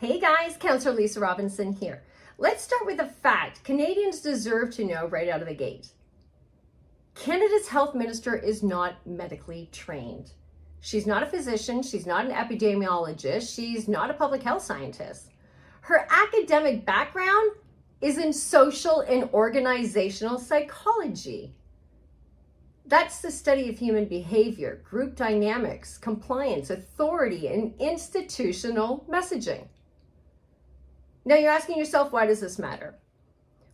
Hey guys, Councillor Lisa Robinson here. Let's start with a fact Canadians deserve to know right out of the gate. Canada's health minister is not medically trained. She's not a physician, she's not an epidemiologist, she's not a public health scientist. Her academic background is in social and organizational psychology. That's the study of human behavior, group dynamics, compliance, authority, and institutional messaging. Now you're asking yourself, why does this matter?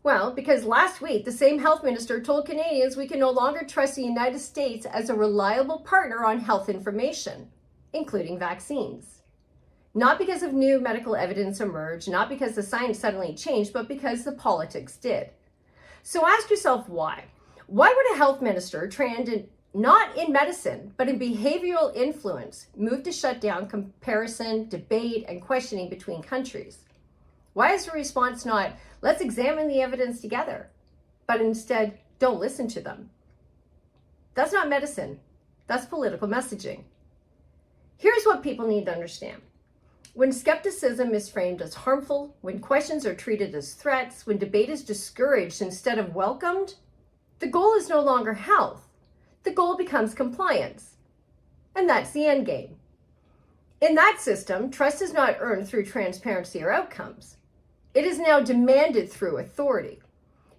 Well, because last week, the same health minister told Canadians we can no longer trust the United States as a reliable partner on health information, including vaccines. Not because of new medical evidence emerged, not because the science suddenly changed, but because the politics did. So ask yourself why. Why would a health minister trained not in medicine, but in behavioral influence move to shut down comparison, debate, and questioning between countries? Why is the response not, let's examine the evidence together, but instead, don't listen to them? That's not medicine. That's political messaging. Here's what people need to understand. When skepticism is framed as harmful, when questions are treated as threats, when debate is discouraged instead of welcomed, the goal is no longer health. The goal becomes compliance. And that's the end game. In that system, trust is not earned through transparency or outcomes. It is now demanded through authority.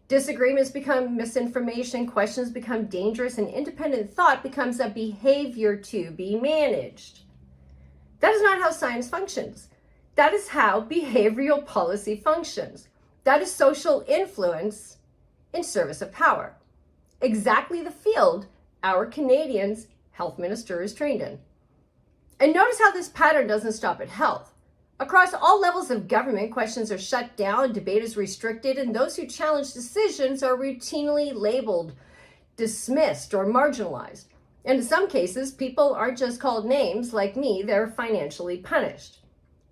Disagreements become misinformation, questions become dangerous, and independent thought becomes a behavior to be managed. That is not how science functions. That is how behavioral policy functions. That is social influence in service of power. Exactly the field our Canadians' health minister is trained in. And notice how this pattern doesn't stop at health. Across all levels of government, questions are shut down, debate is restricted, and those who challenge decisions are routinely labeled, dismissed, or marginalized. And in some cases, people aren't just called names like me, they're financially punished,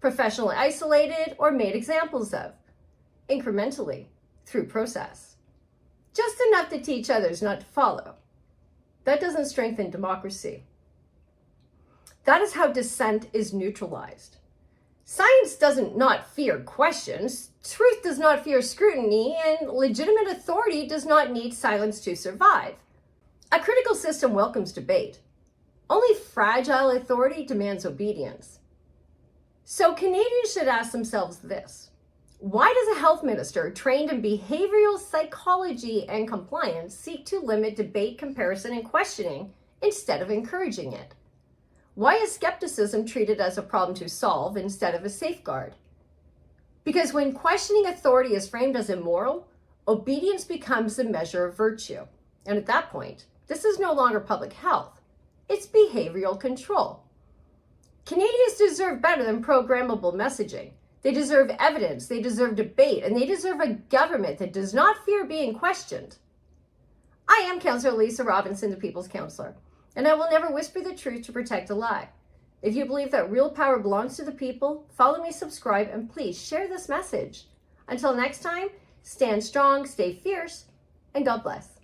professionally isolated, or made examples of, incrementally, through process. Just enough to teach others not to follow. That doesn't strengthen democracy. That is how dissent is neutralized. Science doesn't not fear questions, truth does not fear scrutiny, and legitimate authority does not need silence to survive. A critical system welcomes debate. Only fragile authority demands obedience. So Canadians should ask themselves this: why does a health minister trained in behavioral psychology and compliance seek to limit debate, comparison, and questioning instead of encouraging it? Why is skepticism treated as a problem to solve instead of a safeguard? Because when questioning authority is framed as immoral, obedience becomes the measure of virtue. And at that point, this is no longer public health, it's behavioral control. Canadians deserve better than programmable messaging. They deserve evidence, they deserve debate, and they deserve a government that does not fear being questioned. I am Councillor Lisa Robinson, the People's Councillor, and I will never whisper the truth to protect a lie. If you believe that real power belongs to the people, follow me, subscribe, and please share this message. Until next time, stand strong, stay fierce, and God bless.